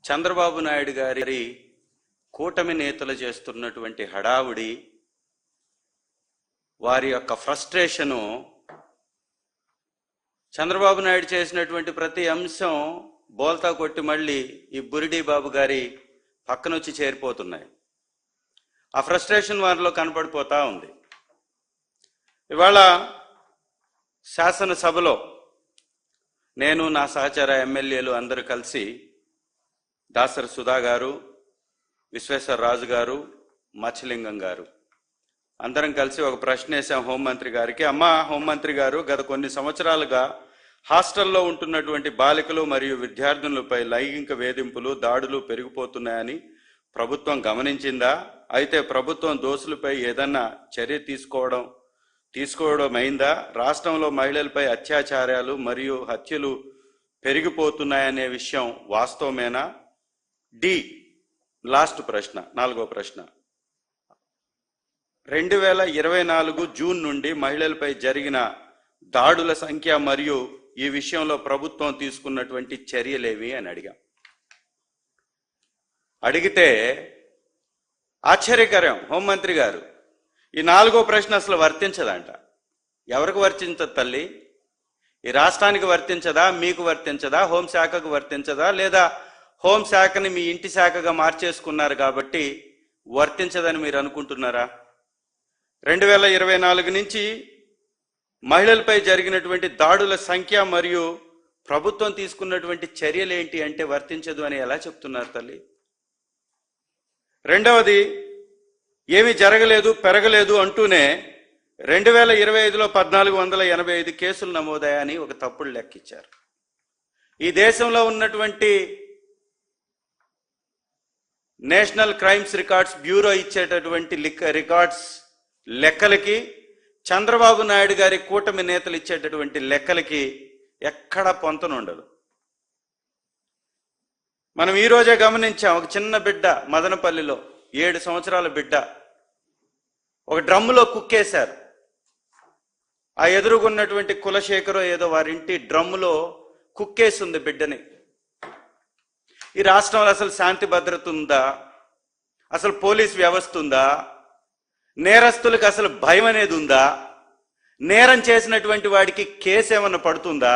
చంద్రబాబు నాయుడు గారి కూటమి నేతలు చేస్తున్నటువంటి హడావుడి, వారి యొక్క ఫ్రస్ట్రేషను, చంద్రబాబు నాయుడు చేసినటువంటి ప్రతి అంశం బోల్తా కొట్టి మళ్ళీ ఈ బురిడి బాబు గారి పక్కనొచ్చి చేరిపోతున్నాయి. ఆ ఫ్రస్ట్రేషన్ వారిలో కనపడిపోతా ఉంది. ఇవాళ శాసనసభలో నేను, నా సహచర ఎమ్మెల్యేలు అందరూ కలిసి దాసరి సుధా గారు, విశ్వేశ్వర రాజు గారు, మచ్చలింగం గారు అందరం కలిసి ఒక ప్రశ్న వేసాం హోంమంత్రి గారికి. అమ్మా హోంమంత్రి గారు, గత కొన్ని సంవత్సరాలుగా హాస్టల్లో ఉంటున్నటువంటి బాలికలు మరియు విద్యార్థులపై లైంగిక వేధింపులు, దాడులు పెరిగిపోతున్నాయని ప్రభుత్వం గమనించిందా? అయితే ప్రభుత్వం దోషులపై ఏదన్నా చర్య తీసుకోవడం అయిందా? రాష్ట్రంలో మహిళలపై అత్యాచారాలు మరియు హత్యలు పెరిగిపోతున్నాయనే విషయం వాస్తవమేనా? లాస్ట్ ప్రశ్న, 4వ ప్రశ్న. 2024 జూన్ నుండి మహిళలపై జరిగిన దాడుల సంఖ్య మరియు ఈ విషయంలో ప్రభుత్వం తీసుకున్నటువంటి చర్యలేవి అని అడిగితే ఆశ్చర్యకరం. హోంమంత్రి గారు, ఈ 4వ ప్రశ్న అసలు వర్తించదంట. ఎవరికి వర్తించదు తల్లి? ఈ రాష్ట్రానికి వర్తించదా? మీకు వర్తించదా? హోంశాఖకు వర్తించదా? లేదా హోంశాఖని మీ ఇంటి శాఖగా మార్చేసుకున్నారు కాబట్టి వర్తించదని మీరు అనుకుంటున్నారా? 2024 నుంచి మహిళలపై జరిగినటువంటి దాడుల సంఖ్య మరియు ప్రభుత్వం తీసుకున్నటువంటి చర్యలు ఏంటి అంటే వర్తించదు అని ఎలా చెప్తున్నారు తల్లి? రెండవది, ఏమీ జరగలేదు, పెరగలేదు అంటూనే 2025లో 1485 కేసులు నమోదయ్యాయని ఒక తప్పుడు లెక్కిచ్చారు. ఈ దేశంలో ఉన్నటువంటి నేషనల్ క్రైమ్స్ రికార్డ్స్ బ్యూరో ఇచ్చేటటువంటి రికార్డ్స్ లెక్కలకి, చంద్రబాబు నాయుడు గారి కూటమి నేతలు ఇచ్చేటటువంటి లెక్కలకి ఎక్కడ పొంతనుండదు. మనం ఈరోజే గమనించాం, ఒక చిన్న బిడ్డ మదనపల్లిలో 7 సంవత్సరాల బిడ్డ ఒక డ్రమ్ములో కుక్కేశారు. ఆ ఎదురుగున్నటువంటి కులశేఖరో ఏదో వారింటి డ్రమ్ములో కుక్కేసింది బిడ్డని. ఈ రాష్ట్రంలో అసలు శాంతి భద్రత ఉందా? అసలు పోలీస్ వ్యవస్థ ఉందా? నేరస్తులకు అసలు భయం అనేది ఉందా? నేరం చేసినటువంటి వాడికి కేసు ఏమన్నా పడుతుందా?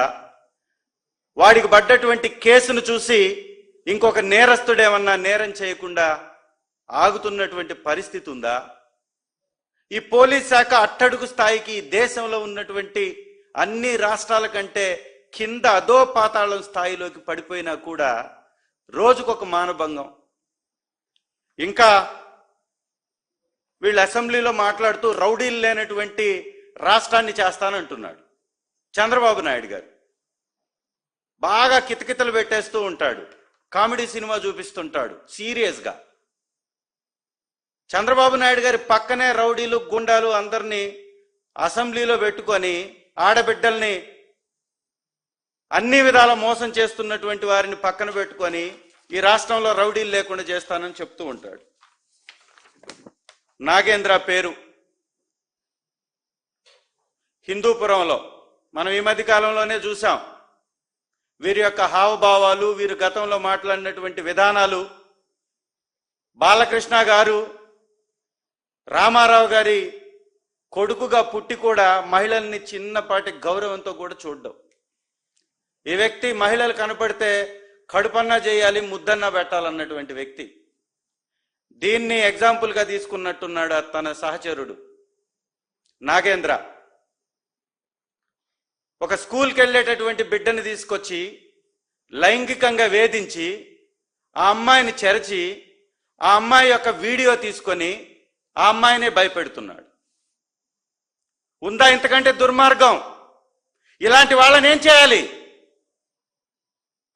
వాడికి పడ్డటువంటి కేసును చూసి ఇంకొక నేరస్తుడు ఏమన్నా నేరం చేయకుండా ఆగుతున్నటువంటి పరిస్థితి ఉందా? ఈ పోలీస్ శాఖ అట్టడుగు స్థాయికి దేశంలో ఉన్నటువంటి అన్ని రాష్ట్రాల కంటే కింద అదో పాతాళం స్థాయిలోకి పడిపోయినా కూడా రోజుకొక మానభంగం. ఇంకా వీళ్ళు అసెంబ్లీలో మాట్లాడుతూ రౌడీలు లేనటువంటి రాష్ట్రాన్ని చేస్తానంటున్నాడు చంద్రబాబు నాయుడు గారు. బాగా కితకితలు పెట్టేస్తూ ఉంటాడు, కామెడీ సినిమా చూపిస్తుంటాడు సీరియస్గా. చంద్రబాబు నాయుడు గారి పక్కనే రౌడీలు, గుండాలు అందరినీ అసెంబ్లీలో పెట్టుకొని ఆడబిడ్డల్ని అన్ని విధాల మోసం చేస్తున్నటువంటి వారిని పక్కన పెట్టుకొని ఈ రాష్ట్రంలో రౌడీలు లేకుండా చేస్తానని చెప్తూ ఉంటాడు. నాగేంద్ర పేరు హిందూపురంలో మనం ఈ మధ్య కాలంలోనే చూసాం. వీరి యొక్క హావభావాలు, వీరు గతంలో మాట్లాడినటువంటి విధానాలు, బాలకృష్ణ గారు రామారావు గారి కొడుకుగా పుట్టి కూడా మహిళల్ని చిన్నపాటి గౌరవంతో కూడా చూడడం. ఈ వ్యక్తి మహిళలు కనపడితే కడుపన్నా చేయాలి, ముద్దన్నా పెట్టాలన్నటువంటి వ్యక్తి. దీన్ని ఎగ్జాంపుల్గా తీసుకున్నట్టున్నాడు తన సహచరుడు నాగేంద్ర. ఒక స్కూల్కి వెళ్ళేటటువంటి బిడ్డని తీసుకొచ్చి లైంగికంగా వేధించి ఆ అమ్మాయిని చెరచి ఆ అమ్మాయి యొక్క వీడియో తీసుకొని ఆ అమ్మాయినే భయపెడుతున్నాడు. ఉందా ఇంతకంటే దుర్మార్గం? ఇలాంటి వాళ్ళని ఏం చేయాలి?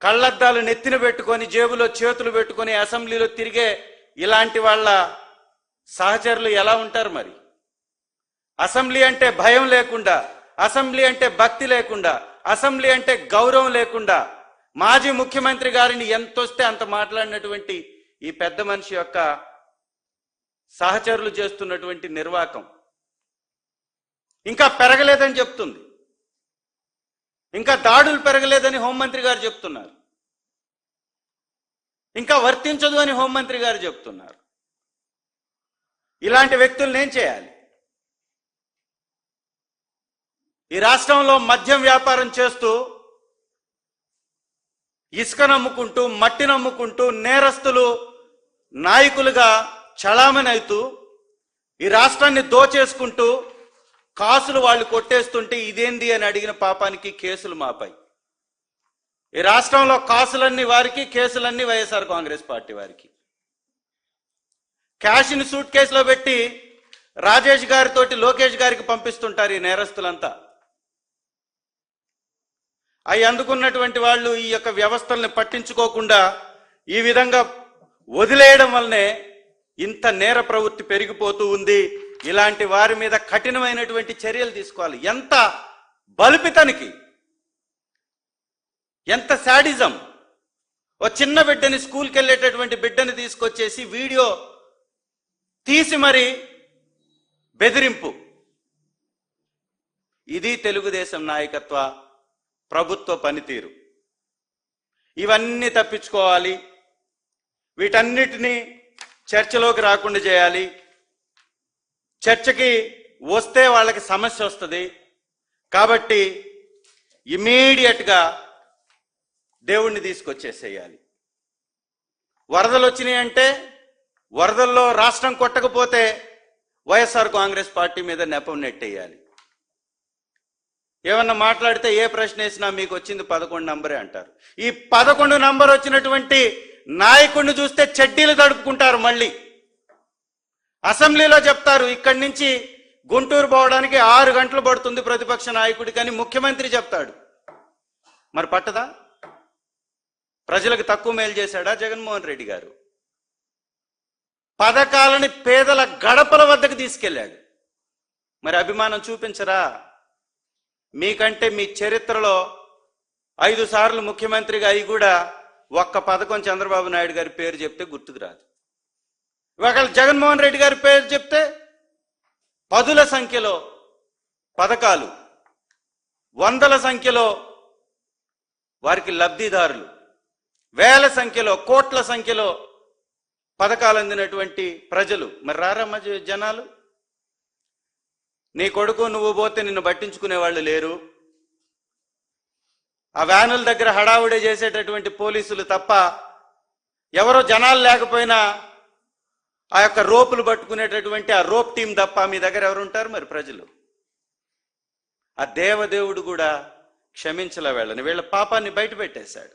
కళ్ళద్దాలు నెత్తిన పెట్టుకొని జేబులో చేతులు పెట్టుకొని అసెంబ్లీలో తిరిగే ఇలాంటి వాళ్ళ సహచరులు ఎలా ఉంటారు మరి? అసెంబ్లీ అంటే భయం లేకుండా, అసెంబ్లీ అంటే భక్తి లేకుండా, అసెంబ్లీ అంటే గౌరవం లేకుండా మాజీ ముఖ్యమంత్రి గారిని ఎంతొస్తే అంత మాట్లాడినటువంటి ఈ పెద్ద మనిషి యొక్క సహచరులు చేస్తున్నటువంటి నిర్వాకం ఇంకా పెరగలేదని చెప్తుంది. ఇంకా దాడులు పెరగలేదని హోంమంత్రి గారు చెప్తున్నారు. ఇంకా వర్తించదు అని హోంమంత్రి గారు చెప్తున్నారు. ఇలాంటి వ్యక్తులను ఏం చేయాలి? ఈ రాష్ట్రంలో మద్యం వ్యాపారం చేస్తూ, ఇసుక నమ్ముకుంటూ, మట్టి నమ్ముకుంటూ, నేరస్తులు నాయకులుగా చలామణి అవుతూ, ఈ రాష్ట్రాన్ని దోచేసుకుంటూ, కాసులు వాళ్ళు కొట్టేస్తుంటే ఇదేంది అని అడిగిన పాపానికి కేసులు మాపై. ఈ రాష్ట్రంలో కాసులన్నీ వారికి, కేసులన్నీ వైఎస్ఆర్ కాంగ్రెస్ పార్టీ వారికి. క్యాష్ని సూట్ కేసులో పెట్టి రాజేష్ గారితోటి లోకేష్ గారికి పంపిస్తుంటారు ఈ నేరస్తులంతా. అవి అందుకున్నటువంటి వాళ్ళు ఈ యొక్క వ్యవస్థల్ని పట్టించుకోకుండా ఈ విధంగా వదిలేయడం వల్లనే ఇంత నేర ప్రవృత్తి పెరిగిపోతూ ఉంది. ఇలాంటి వారి మీద కఠినమైనటువంటి చర్యలు తీసుకోవాలి. ఎంత బలిపితనికి, ఎంత శాడిజం! ఓ చిన్న బిడ్డని, స్కూల్కి వెళ్ళేటటువంటి బిడ్డని తీసుకొచ్చేసి వీడియో తీసి మరి బెదిరింపు. ఇది తెలుగుదేశం నాయకత్వ ప్రభుత్వ పనితీరు. ఇవన్నీ తప్పించుకోవాలి. వీటన్నిటినీ చర్చలోకి రాకుండా చేయాలి. చర్చకి వస్తే వాళ్ళకి సమస్య వస్తుంది. కాబట్టి ఇమీడియట్గా దేవుణ్ణి తీసుకొచ్చేసేయాలి. వరదలు వచ్చినాయి అంటే వరదల్లో రాష్ట్రం కొట్టకపోతే వైఎస్ఆర్ కాంగ్రెస్ పార్టీ మీద నెపం నెట్టేయాలి. ఏమన్నా మాట్లాడితే ఏ ప్రశ్న వేసినా మీకు వచ్చింది 11 నంబరే అంటారు. ఈ 11 నంబర్ వచ్చినటువంటి నాయకుడిని చూస్తే చెడ్డీలు తడుపుకుంటారు. మళ్ళీ అసెంబ్లీలో చెప్తారు, ఇక్కడి నుంచి గుంటూరు పోవడానికి 6 గంటలు పడుతుంది ప్రతిపక్ష నాయకుడికి అని ముఖ్యమంత్రి చెప్తాడు. మరి పట్టదా? ప్రజలకు తక్కువ మేలు చేశాడా జగన్మోహన్ రెడ్డి గారు? పథకాలని పేదల గడపల వద్దకు తీసుకెళ్లాడు. మరి అభిమానం చూపించరా? మీకంటే మీ చరిత్రలో 5 సార్లు ముఖ్యమంత్రిగా అయి కూడా ఒక్క పథకం చంద్రబాబు నాయుడు గారి పేరు చెప్తే గుర్తుకు రాదు. ఇవాళ జగన్మోహన్ రెడ్డి గారి పేరు చెప్తే పదుల సంఖ్యలో పథకాలు, వందల సంఖ్యలో వారికి లబ్ధిదారులు, వేల సంఖ్యలో, కోట్ల సంఖ్యలో పథకాలు అందినటువంటి ప్రజలు. మరి రారమ్మ జనాలు? నీ కొడుకు నువ్వు పోతే నిన్ను పట్టించుకునే వాళ్ళు లేరు. ఆ వ్యానుల దగ్గర హడావుడే చేసేటటువంటి పోలీసులు తప్ప ఎవరో జనాలు లేకపోయినా ఆ యొక్క రోపులు పట్టుకునేటటువంటి ఆ రోప్ టీం తప్ప మీ దగ్గర ఎవరుంటారు? మరి ప్రజలు. ఆ దేవదేవుడు కూడా క్షమించలే వీళ్ళని. వీళ్ళ పాపాన్ని బయట పెట్టేశాడు.